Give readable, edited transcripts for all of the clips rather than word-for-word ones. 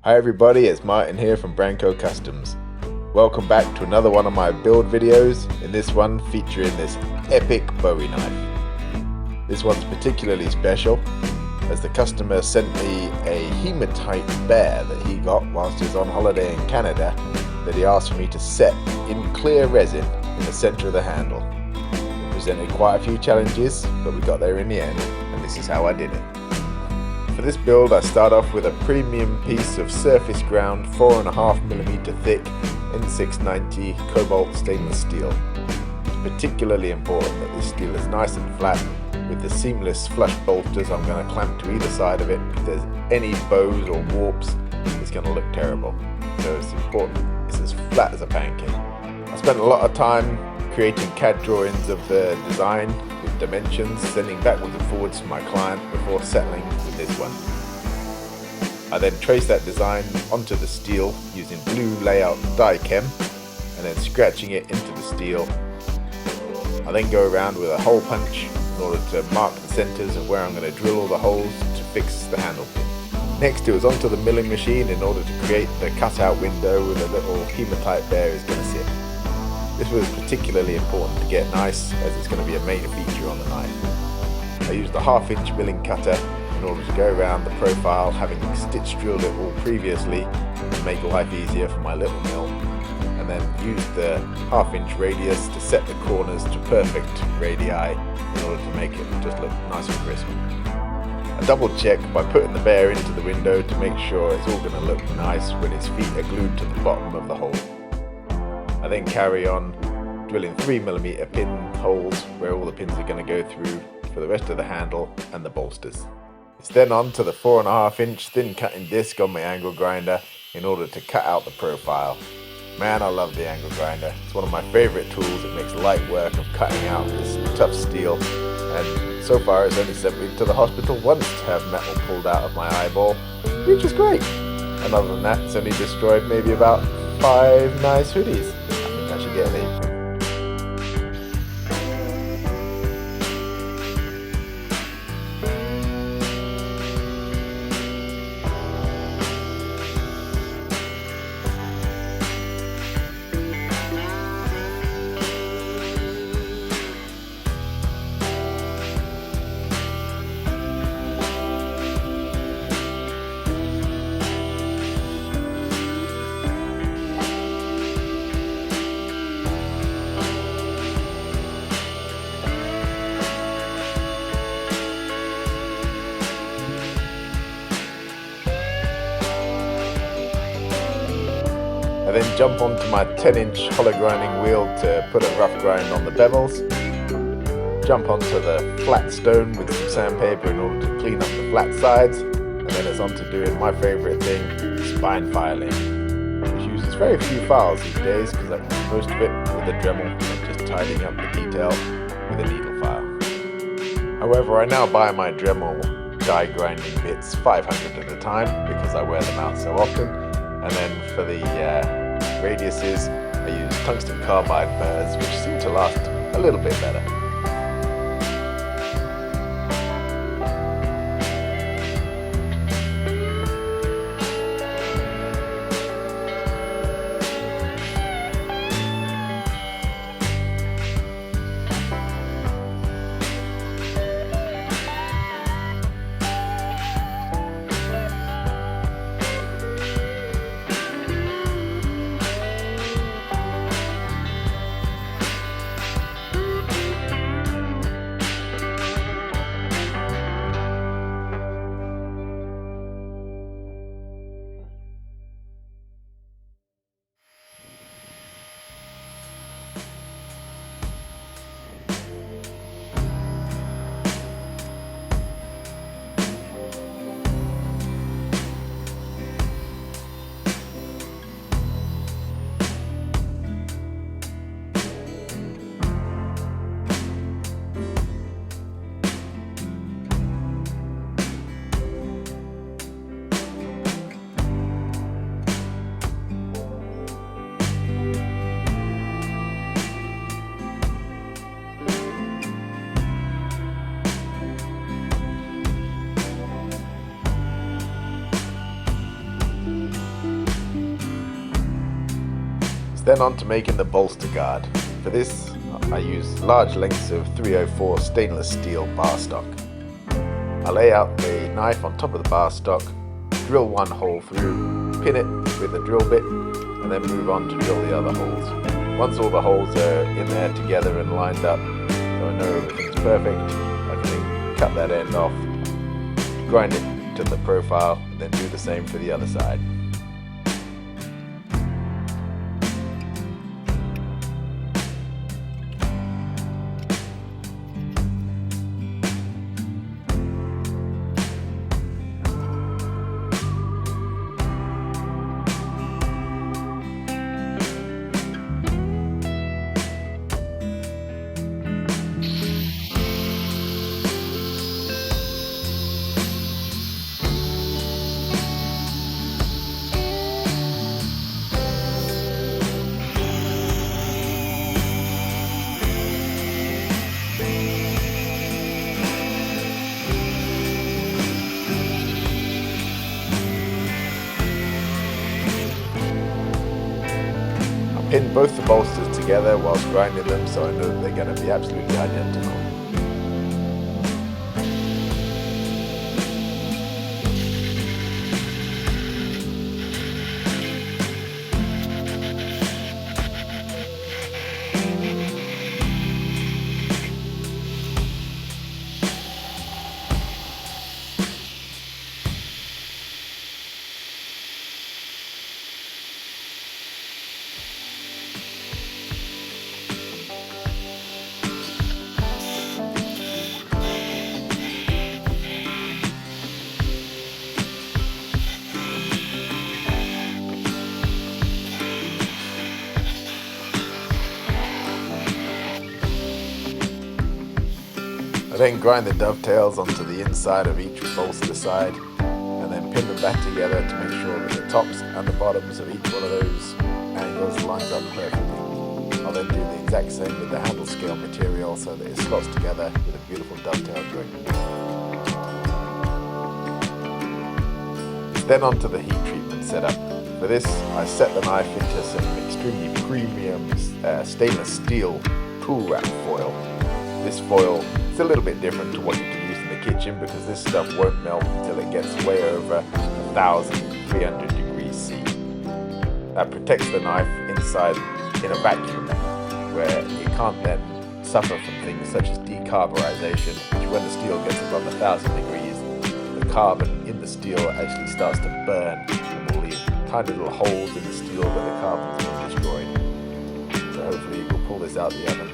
Hi everybody, it's Martin here from Branco Customs. Welcome back to another one of my build videos, in this one featuring this epic Bowie knife. This one's particularly special as the customer sent me a Hematite Bear that he got whilst he was on holiday in Canada that he asked for me to set in clear resin in the centre of the handle. It presented quite a few challenges, but we got there in the end, and this is how I did it. For this build I start off with a premium piece of surface ground 4.5mm thick N690 cobalt stainless steel. It's particularly important that this steel is nice and flat with the seamless flush bolsters I'm going to clamp to either side of it. If there's any bows or warps, it's going to look terrible. So it's important it's as flat as a pancake. I spent a lot of time creating CAD drawings of the design with dimensions, sending backwards and forwards to my client before settling with this one. I then traced that design onto the steel using blue layout die chem and then scratching it into the steel. I then go around with a hole punch in order to mark the centers of where I'm going to drill all the holes to fix the handle pin. Next it was onto the milling machine in order to create the cutout window where the little Hematite Bear is going to sit. This was particularly important to get nice as it's going to be a main feature on the knife. I used a 1/2-inch milling cutter in order to go around the profile, having stitch drilled it all previously to make life easier for my little mill, and then used the 1/2-inch radius to set the corners to perfect radii in order to make it just look nice and crisp. I double check by putting the bear into the window to make sure it's all going to look nice when its feet are glued to the bottom of the hole. I then carry on drilling 3mm pin holes where all the pins are going to go through for the rest of the handle and the bolsters. It's then on to the 4.5-inch thin cutting disc on my angle grinder in order to cut out the profile. Man, I love the angle grinder. It's one of my favourite tools. It makes light work of cutting out this tough steel, and so far it's only sent me to the hospital once to have metal pulled out of my eyeball, which is great. And other than that, it's only destroyed maybe about 5 nice hoodies. I should get an apron. I then jump onto my 10-inch hollow grinding wheel to put a rough grind on the bevels, jump onto the flat stone with some sandpaper in order to clean up the flat sides, and then it's on to doing my favourite thing, spine filing, which uses very few files these days because I do most of it with a Dremel and just tidying up the detail with a needle file. However, I now buy my Dremel die grinding bits 500 at a time because I wear them out so often, and then for the radiuses I use tungsten carbide burrs, which seem to last a little bit better. Then on to making the bolster guard. For this, I use large lengths of 304 stainless steel bar stock. I lay out the knife on top of the bar stock, drill one hole through, pin it with a drill bit, and then move on to drill the other holes. Once all the holes are in there together and lined up, so I know everything's perfect, I can then cut that end off, grind it to the profile, and then do the same for the other side. Pin both the bolsters together whilst grinding them, so I know that they're going to be absolutely identical. I then grind the dovetails onto the inside of each bolster side and then pin them back together to make sure that the tops and the bottoms of each one of those angles lines up perfectly. I'll then do the exact same with the handle scale material so that it slots together with a beautiful dovetail joint. Then onto the heat treatment setup. For this, I set the knife into some extremely premium stainless steel tool wrap foil. This foil is a little bit different to what you can use in the kitchen because this stuff won't melt until it gets way over 1,300 degrees C. That protects the knife inside in a vacuum where it can't then suffer from things such as decarburization, which when the steel gets above 1,000 degrees, the carbon in the steel actually starts to burn and will leave tiny little holes in the steel where the carbon's been destroyed. So hopefully you will pull this out the oven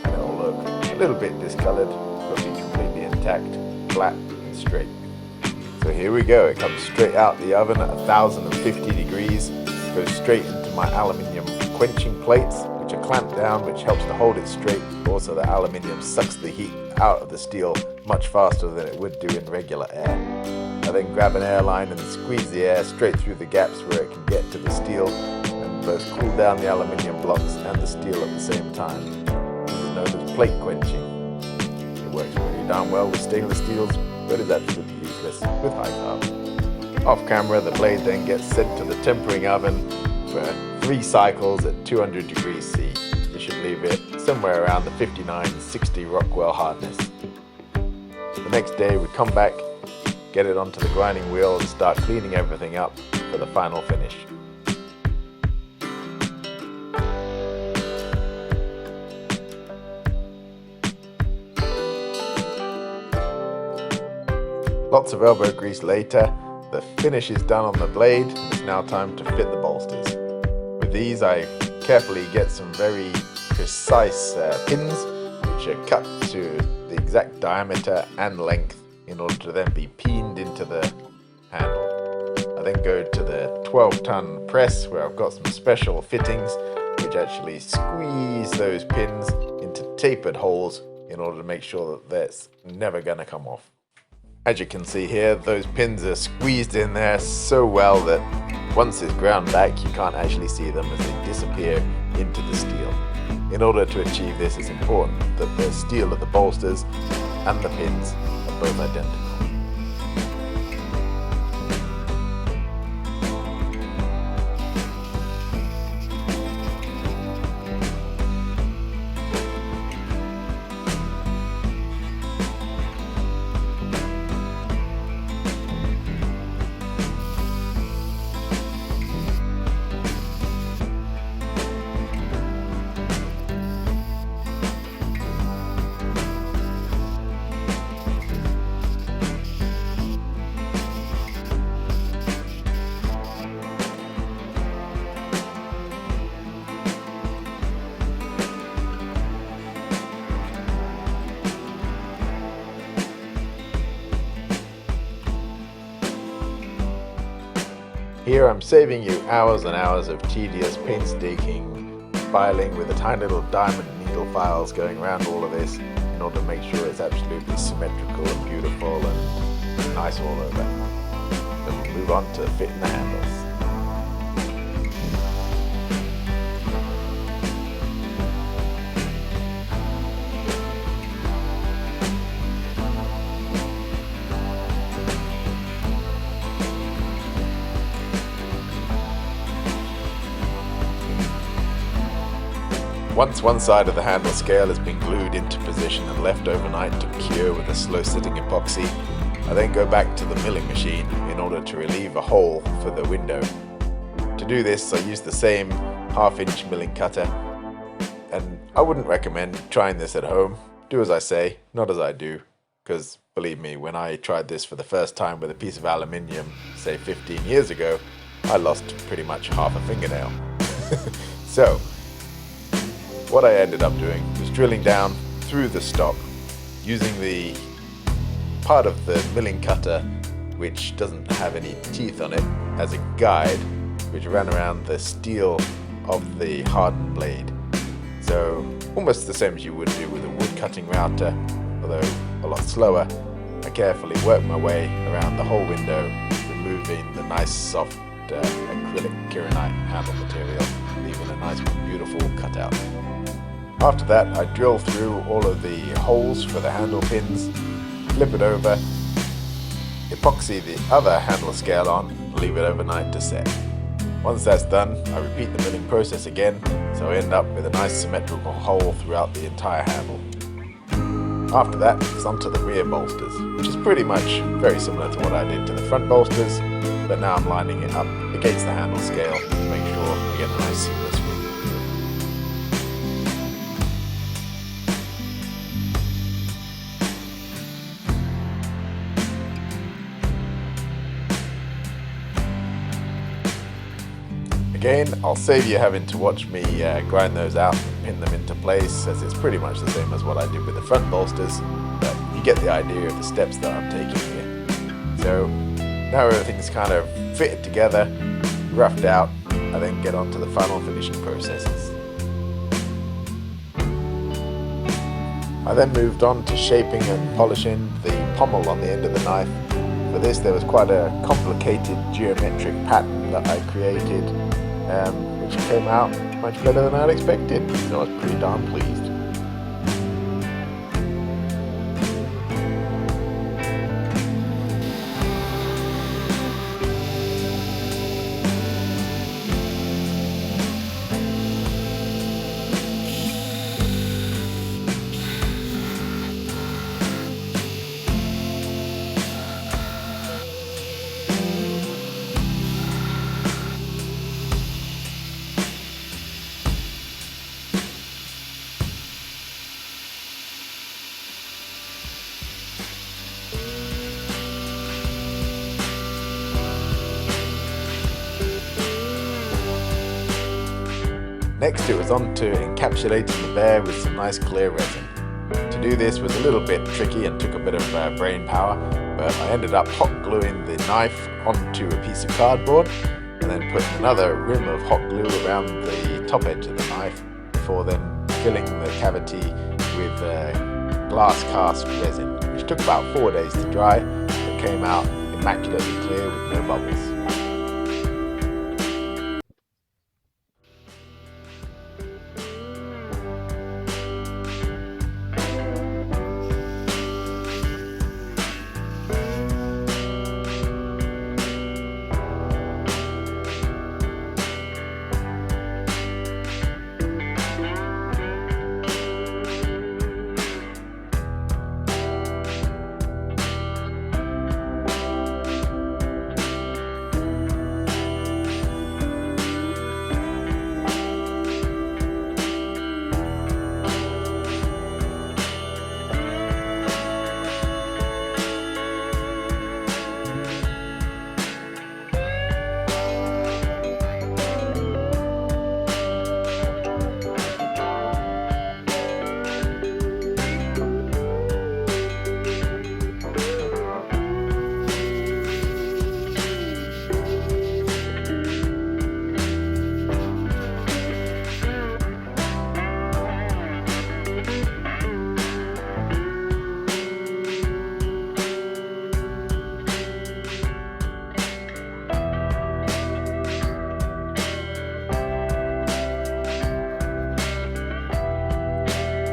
and it will look a little bit discolored, but be completely intact, flat and straight. So here we go, it comes straight out the oven at 1,050 degrees, goes straight into my aluminium quenching plates, which are clamped down, which helps to hold it straight. Also the aluminium sucks the heat out of the steel much faster than it would do in regular air. I then grab an air line and squeeze the air straight through the gaps where it can get to the steel and both cool down the aluminium blocks and the steel at the same time. Known as plate quenching. It works pretty darn well with stainless steels, but is absolutely useless with high carbon. Off camera, the blade then gets sent to the tempering oven for 3 cycles at 200 degrees C. This should leave it somewhere around the 59-60 Rockwell hardness. The next day we come back, get it onto the grinding wheel and start cleaning everything up for the final finish. Lots of elbow grease later, the finish is done on the blade, and it's now time to fit the bolsters. With these I carefully get some very precise pins, which are cut to the exact diameter and length in order to then be peened into the handle. I then go to the 12-ton press where I've got some special fittings which actually squeeze those pins into tapered holes in order to make sure that that's never going to come off. As you can see here, those pins are squeezed in there so well that once it's ground back, you can't actually see them as they disappear into the steel. In order to achieve this, it's important that the steel of the bolsters and the pins are both identical. Here I'm saving you hours and hours of tedious, painstaking filing with the tiny little diamond needle files going around all of this in order to make sure it's absolutely symmetrical and beautiful and nice all over. Then we'll move on to fitting the handles. Once one side of the handle scale has been glued into position and left overnight to cure with a slow-sitting epoxy, I then go back to the milling machine in order to relieve a hole for the window. To do this, I use the same half-inch milling cutter, and I wouldn't recommend trying this at home. Do as I say, not as I do, because believe me, when I tried this for the first time with a piece of aluminium, say 15 years ago, I lost pretty much half a fingernail. So, what I ended up doing was drilling down through the stock using the part of the milling cutter which doesn't have any teeth on it as a guide, which ran around the steel of the hardened blade. So almost the same as you would do with a wood cutting router, although a lot slower. I carefully worked my way around the whole window, removing the nice soft acrylic Kirinite handle material, leaving a nice beautiful cutout. After that, I drill through all of the holes for the handle pins, flip it over, epoxy the other handle scale on, and leave it overnight to set. Once that's done, I repeat the milling process again, so I end up with a nice symmetrical hole throughout the entire handle. After that, it's onto the rear bolsters, which is pretty much very similar to what I did to the front bolsters, but now I'm lining it up against the handle scale to make sure I get a nice seamless fit. Again, I'll save you having to watch me grind those out and pin them into place, as it's pretty much the same as what I did with the front bolsters, but you get the idea of the steps that I'm taking here. So now everything's kind of fitted together, roughed out, I then get on to the final finishing processes. I then moved on to shaping and polishing the pommel on the end of the knife. For this there was quite a complicated geometric pattern that I created, which came out much better than I'd expected, so I was pretty darn pleased. Next it was on to encapsulating the bear with some nice clear resin. To do this was a little bit tricky and took a bit of brain power, but I ended up hot gluing the knife onto a piece of cardboard and then putting another rim of hot glue around the top edge of the knife before then filling the cavity with glass cast resin, which took about 4 days to dry but came out immaculately clear with no bubbles.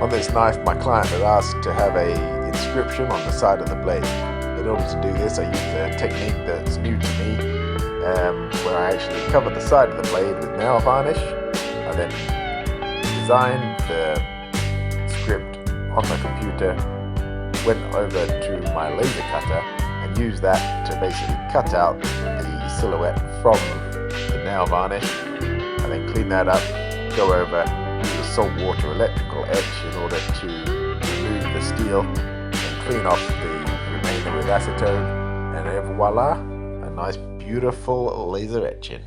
On this knife, my client had asked to have a inscription on the side of the blade. In order to do this, I used a technique that's new to me, where I actually covered the side of the blade with nail varnish. I then designed the script on the computer, went over to my laser cutter and used that to basically cut out the silhouette from the nail varnish. I then clean that up, go over the salt water electrical etch in order to remove the steel and clean off the remainder with acetone, and voila, a nice beautiful laser etching.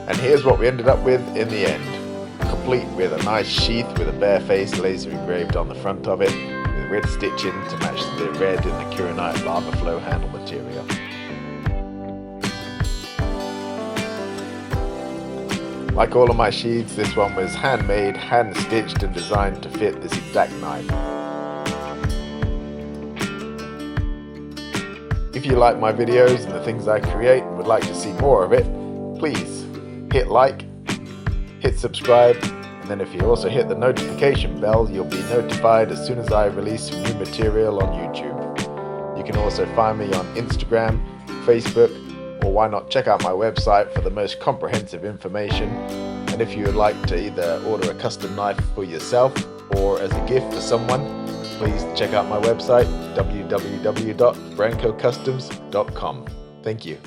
And here's what we ended up with in the end, complete with a nice sheath with a bear face laser engraved on the front of it, with red stitching to match the red in the Kirinite lava flow handle material. Like all of my sheaths, this one was handmade, hand stitched and designed to fit this exact knife. If you like my videos and the things I create and would like to see more of it, please hit like, hit subscribe, and then if you also hit the notification bell, you'll be notified as soon as I release new material on YouTube. You can also find me on Instagram, Facebook, or why not check out my website for the most comprehensive information. And if you would like to either order a custom knife for yourself or as a gift for someone, please check out my website, www.brancocustoms.com. Thank you.